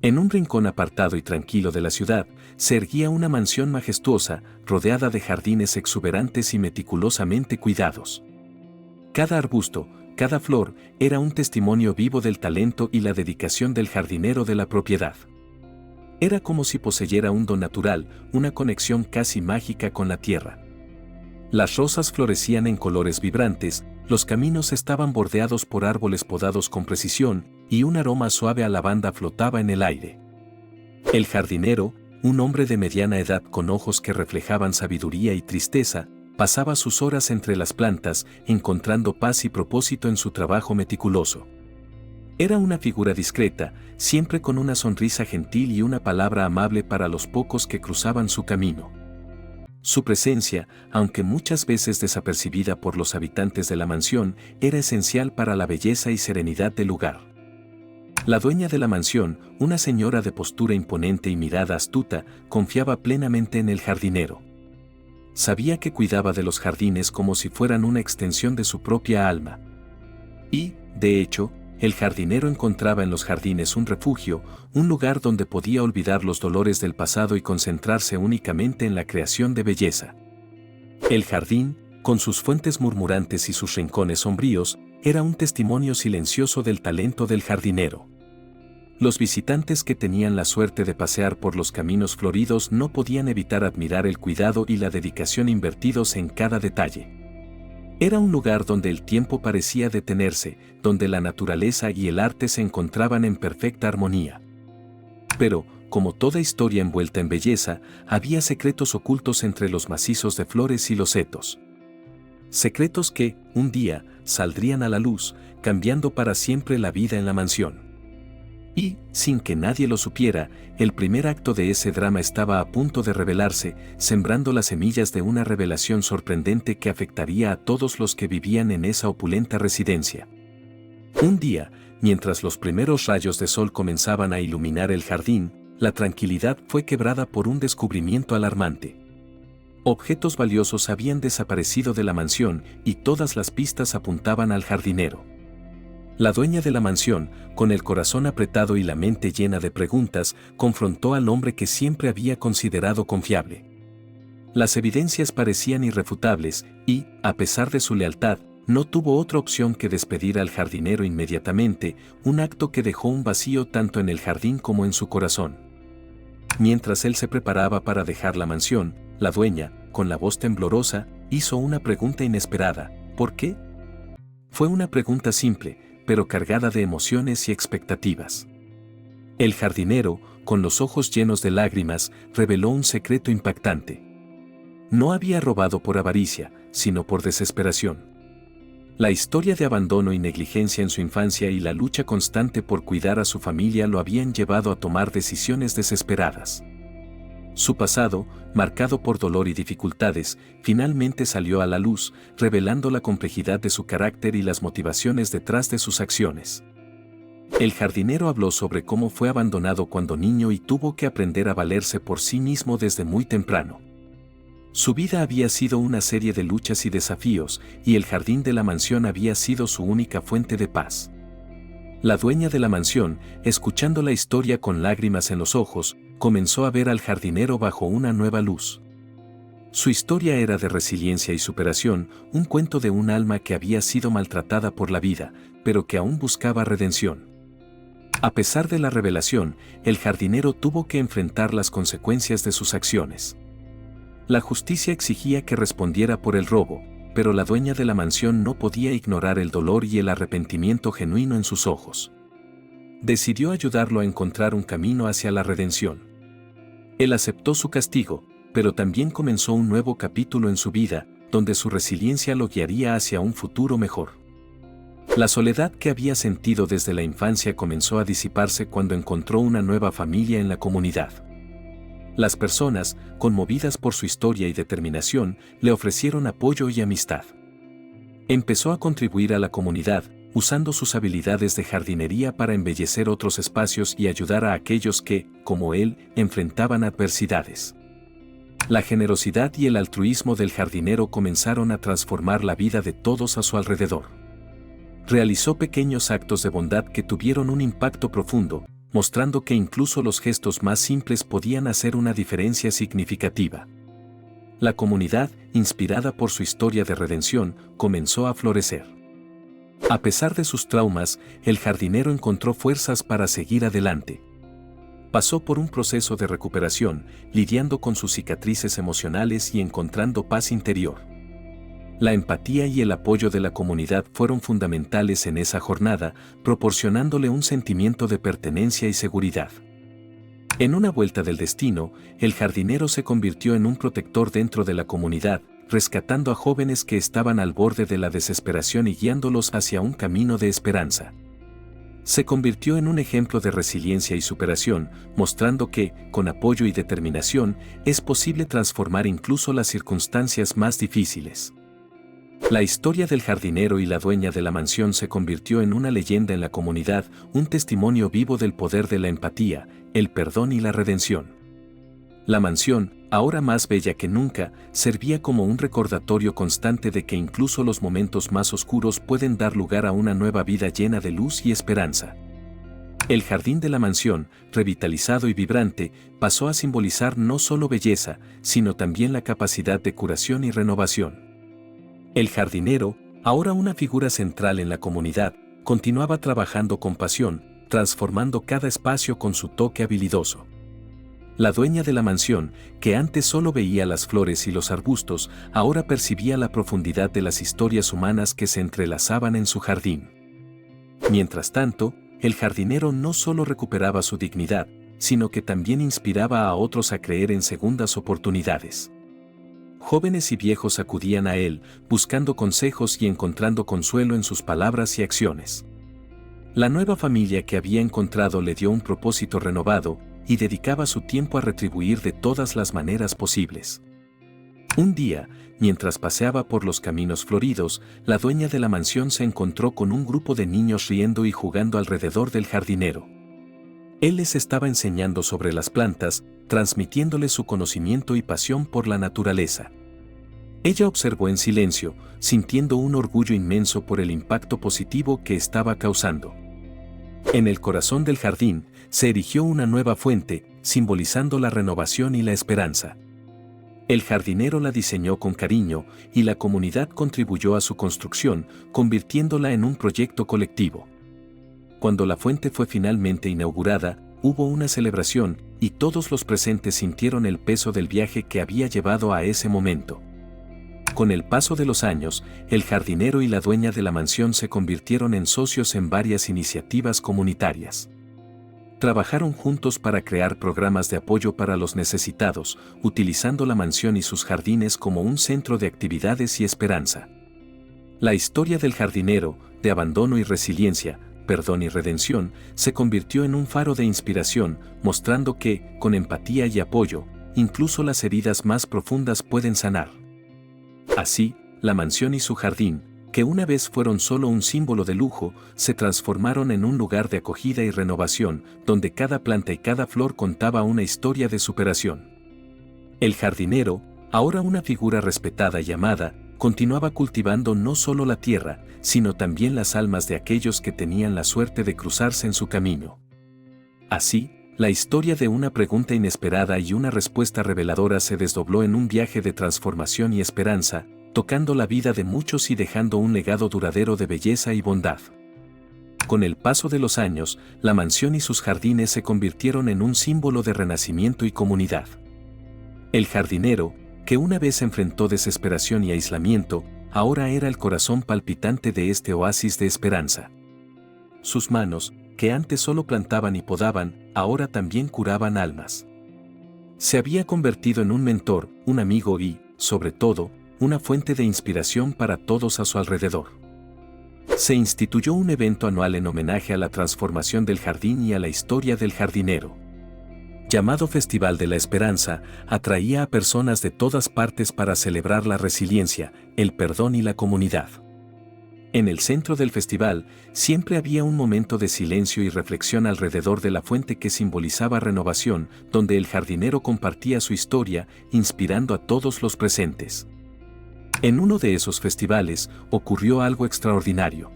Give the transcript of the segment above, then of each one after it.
En un rincón apartado y tranquilo de la ciudad, se erguía una mansión majestuosa, rodeada de jardines exuberantes y meticulosamente cuidados. Cada arbusto, cada flor, era un testimonio vivo del talento y la dedicación del jardinero de la propiedad. Era como si poseyera un don natural, una conexión casi mágica con la tierra. Las rosas florecían en colores vibrantes, los caminos estaban bordeados por árboles podados con precisión, y un aroma suave a lavanda flotaba en el aire. El jardinero, un hombre de mediana edad con ojos que reflejaban sabiduría y tristeza, pasaba sus horas entre las plantas, encontrando paz y propósito en su trabajo meticuloso. Era una figura discreta, siempre con una sonrisa gentil y una palabra amable para los pocos que cruzaban su camino. Su presencia, aunque muchas veces desapercibida por los habitantes de la mansión, era esencial para la belleza y serenidad del lugar. La dueña de la mansión, una señora de postura imponente y mirada astuta, confiaba plenamente en el jardinero. Sabía que cuidaba de los jardines como si fueran una extensión de su propia alma. Y, de hecho, el jardinero encontraba en los jardines un refugio, un lugar donde podía olvidar los dolores del pasado y concentrarse únicamente en la creación de belleza. El jardín, con sus fuentes murmurantes y sus rincones sombríos, era un testimonio silencioso del talento del jardinero. Los visitantes que tenían la suerte de pasear por los caminos floridos no podían evitar admirar el cuidado y la dedicación invertidos en cada detalle. Era un lugar donde el tiempo parecía detenerse, donde la naturaleza y el arte se encontraban en perfecta armonía. Pero, como toda historia envuelta en belleza, había secretos ocultos entre los macizos de flores y los setos. Secretos que, un día, saldrían a la luz, cambiando para siempre la vida en la mansión. Y, sin que nadie lo supiera, el primer acto de ese drama estaba a punto de revelarse, sembrando las semillas de una revelación sorprendente que afectaría a todos los que vivían en esa opulenta residencia. Un día, mientras los primeros rayos de sol comenzaban a iluminar el jardín, la tranquilidad fue quebrada por un descubrimiento alarmante. Objetos valiosos habían desaparecido de la mansión y todas las pistas apuntaban al jardinero. La dueña de la mansión, con el corazón apretado y la mente llena de preguntas, confrontó al hombre que siempre había considerado confiable. Las evidencias parecían irrefutables y, a pesar de su lealtad, no tuvo otra opción que despedir al jardinero inmediatamente, un acto que dejó un vacío tanto en el jardín como en su corazón. Mientras él se preparaba para dejar la mansión, la dueña, con la voz temblorosa, hizo una pregunta inesperada: ¿por qué? Fue una pregunta simple, pero cargada de emociones y expectativas. El jardinero, con los ojos llenos de lágrimas, reveló un secreto impactante. No había robado por avaricia, sino por desesperación. La historia de abandono y negligencia en su infancia y la lucha constante por cuidar a su familia lo habían llevado a tomar decisiones desesperadas. Su pasado, marcado por dolor y dificultades, finalmente salió a la luz, revelando la complejidad de su carácter y las motivaciones detrás de sus acciones. El jardinero habló sobre cómo fue abandonado cuando niño y tuvo que aprender a valerse por sí mismo desde muy temprano. Su vida había sido una serie de luchas y desafíos, y el jardín de la mansión había sido su única fuente de paz. La dueña de la mansión, escuchando la historia con lágrimas en los ojos, comenzó a ver al jardinero bajo una nueva luz. Su historia era de resiliencia y superación, un cuento de un alma que había sido maltratada por la vida, pero que aún buscaba redención. A pesar de la revelación, el jardinero tuvo que enfrentar las consecuencias de sus acciones. La justicia exigía que respondiera por el robo, pero la dueña de la mansión no podía ignorar el dolor y el arrepentimiento genuino en sus ojos. Decidió ayudarlo a encontrar un camino hacia la redención. Él aceptó su castigo, pero también comenzó un nuevo capítulo en su vida, donde su resiliencia lo guiaría hacia un futuro mejor. La soledad que había sentido desde la infancia comenzó a disiparse cuando encontró una nueva familia en la comunidad. Las personas, conmovidas por su historia y determinación, le ofrecieron apoyo y amistad. Empezó a contribuir a la comunidad, usando sus habilidades de jardinería para embellecer otros espacios y ayudar a aquellos que, como él, enfrentaban adversidades. La generosidad y el altruismo del jardinero comenzaron a transformar la vida de todos a su alrededor. Realizó pequeños actos de bondad que tuvieron un impacto profundo, mostrando que incluso los gestos más simples podían hacer una diferencia significativa. La comunidad, inspirada por su historia de redención, comenzó a florecer. A pesar de sus traumas, el jardinero encontró fuerzas para seguir adelante. Pasó por un proceso de recuperación, lidiando con sus cicatrices emocionales y encontrando paz interior. La empatía y el apoyo de la comunidad fueron fundamentales en esa jornada, proporcionándole un sentimiento de pertenencia y seguridad. En una vuelta del destino, el jardinero se convirtió en un protector dentro de la comunidad, rescatando a jóvenes que estaban al borde de la desesperación y guiándolos hacia un camino de esperanza. Se convirtió en un ejemplo de resiliencia y superación, mostrando que, con apoyo y determinación, es posible transformar incluso las circunstancias más difíciles. La historia del jardinero y la dueña de la mansión se convirtió en una leyenda en la comunidad, un testimonio vivo del poder de la empatía, el perdón y la redención. La mansión, ahora más bella que nunca, servía como un recordatorio constante de que incluso los momentos más oscuros pueden dar lugar a una nueva vida llena de luz y esperanza. El jardín de la mansión, revitalizado y vibrante, pasó a simbolizar no solo belleza, sino también la capacidad de curación y renovación. El jardinero, ahora una figura central en la comunidad, continuaba trabajando con pasión, transformando cada espacio con su toque habilidoso. La dueña de la mansión, que antes solo veía las flores y los arbustos, ahora percibía la profundidad de las historias humanas que se entrelazaban en su jardín. Mientras tanto, el jardinero no solo recuperaba su dignidad, sino que también inspiraba a otros a creer en segundas oportunidades. Jóvenes y viejos acudían a él, buscando consejos y encontrando consuelo en sus palabras y acciones. La nueva familia que había encontrado le dio un propósito renovado, y dedicaba su tiempo a retribuir de todas las maneras posibles. Un día, mientras paseaba por los caminos floridos, la dueña de la mansión se encontró con un grupo de niños riendo y jugando alrededor del jardinero. Él les estaba enseñando sobre las plantas, transmitiéndoles su conocimiento y pasión por la naturaleza. Ella observó en silencio, sintiendo un orgullo inmenso por el impacto positivo que estaba causando. En el corazón del jardín, se erigió una nueva fuente, simbolizando la renovación y la esperanza. El jardinero la diseñó con cariño, y la comunidad contribuyó a su construcción, convirtiéndola en un proyecto colectivo. Cuando la fuente fue finalmente inaugurada, hubo una celebración, y todos los presentes sintieron el peso del viaje que había llevado a ese momento. Con el paso de los años, el jardinero y la dueña de la mansión se convirtieron en socios en varias iniciativas comunitarias. Trabajaron juntos para crear programas de apoyo para los necesitados, utilizando la mansión y sus jardines como un centro de actividades y esperanza. La historia del jardinero, de abandono y resiliencia, perdón y redención, se convirtió en un faro de inspiración, mostrando que, con empatía y apoyo, incluso las heridas más profundas pueden sanar. Así, la mansión y su jardín, que una vez fueron solo un símbolo de lujo, se transformaron en un lugar de acogida y renovación, donde cada planta y cada flor contaba una historia de superación. El jardinero, ahora una figura respetada y amada, continuaba cultivando no solo la tierra, sino también las almas de aquellos que tenían la suerte de cruzarse en su camino. Así, la historia de una pregunta inesperada y una respuesta reveladora se desdobló en un viaje de transformación y esperanza, tocando la vida de muchos y dejando un legado duradero de belleza y bondad. Con el paso de los años, la mansión y sus jardines se convirtieron en un símbolo de renacimiento y comunidad. El jardinero, que una vez enfrentó desesperación y aislamiento, ahora era el corazón palpitante de este oasis de esperanza. Sus manos, que antes solo plantaban y podaban, ahora también curaban almas. Se había convertido en un mentor, un amigo y, sobre todo, una fuente de inspiración para todos a su alrededor. Se instituyó un evento anual en homenaje a la transformación del jardín y a la historia del jardinero. Llamado Festival de la Esperanza, atraía a personas de todas partes para celebrar la resiliencia, el perdón y la comunidad. En el centro del festival, siempre había un momento de silencio y reflexión alrededor de la fuente que simbolizaba renovación, donde el jardinero compartía su historia, inspirando a todos los presentes. En uno de esos festivales, ocurrió algo extraordinario.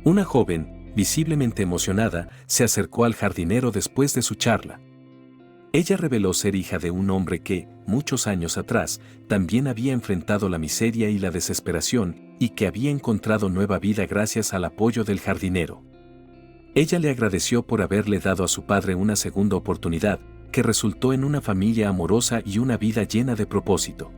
Una joven, visiblemente emocionada, se acercó al jardinero después de su charla. Ella reveló ser hija de un hombre que, muchos años atrás, también había enfrentado la miseria y la desesperación, y que había encontrado nueva vida gracias al apoyo del jardinero. Ella le agradeció por haberle dado a su padre una segunda oportunidad, que resultó en una familia amorosa y una vida llena de propósito.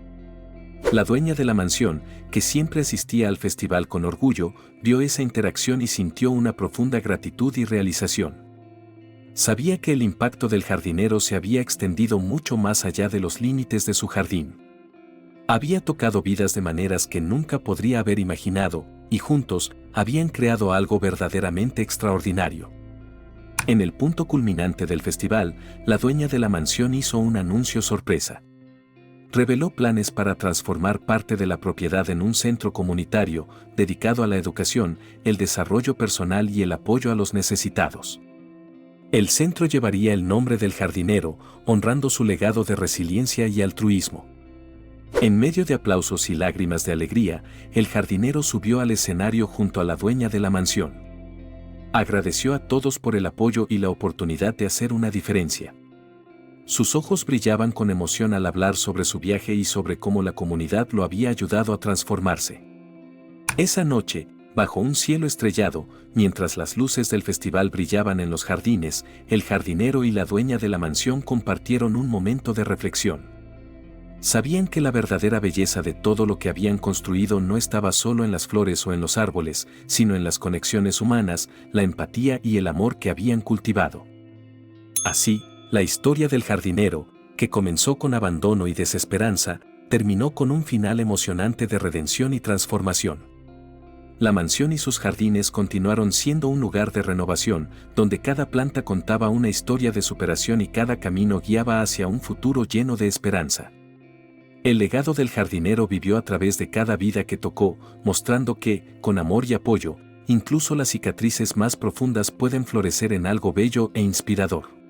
La dueña de la mansión, que siempre asistía al festival con orgullo, vio esa interacción y sintió una profunda gratitud y realización. Sabía que el impacto del jardinero se había extendido mucho más allá de los límites de su jardín. Había tocado vidas de maneras que nunca podría haber imaginado, y juntos habían creado algo verdaderamente extraordinario. En el punto culminante del festival, la dueña de la mansión hizo un anuncio sorpresa. Reveló planes para transformar parte de la propiedad en un centro comunitario dedicado a la educación, el desarrollo personal y el apoyo a los necesitados. El centro llevaría el nombre del jardinero, honrando su legado de resiliencia y altruismo. En medio de aplausos y lágrimas de alegría, el jardinero subió al escenario junto a la dueña de la mansión. Agradeció a todos por el apoyo y la oportunidad de hacer una diferencia. Sus ojos brillaban con emoción al hablar sobre su viaje y sobre cómo la comunidad lo había ayudado a transformarse. Esa noche, bajo un cielo estrellado, mientras las luces del festival brillaban en los jardines, el jardinero y la dueña de la mansión compartieron un momento de reflexión. Sabían que la verdadera belleza de todo lo que habían construido no estaba solo en las flores o en los árboles, sino en las conexiones humanas, la empatía y el amor que habían cultivado. Así, la historia del jardinero, que comenzó con abandono y desesperanza, terminó con un final emocionante de redención y transformación. La mansión y sus jardines continuaron siendo un lugar de renovación, donde cada planta contaba una historia de superación y cada camino guiaba hacia un futuro lleno de esperanza. El legado del jardinero vivió a través de cada vida que tocó, mostrando que, con amor y apoyo, incluso las cicatrices más profundas pueden florecer en algo bello e inspirador.